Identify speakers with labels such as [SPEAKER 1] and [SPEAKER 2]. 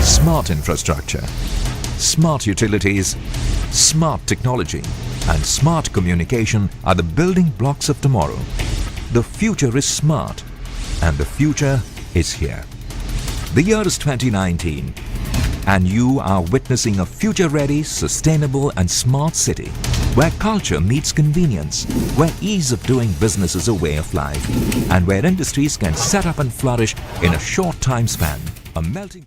[SPEAKER 1] Smart infrastructure, smart utilities, smart technology and smart communication are the building blocks of tomorrow. The future is smart and the future is here. The year is 2019 and you are witnessing a future-ready, sustainable and smart city where culture meets convenience, where ease of doing business is a way of life and where industries can set up and flourish in a short time span. A melting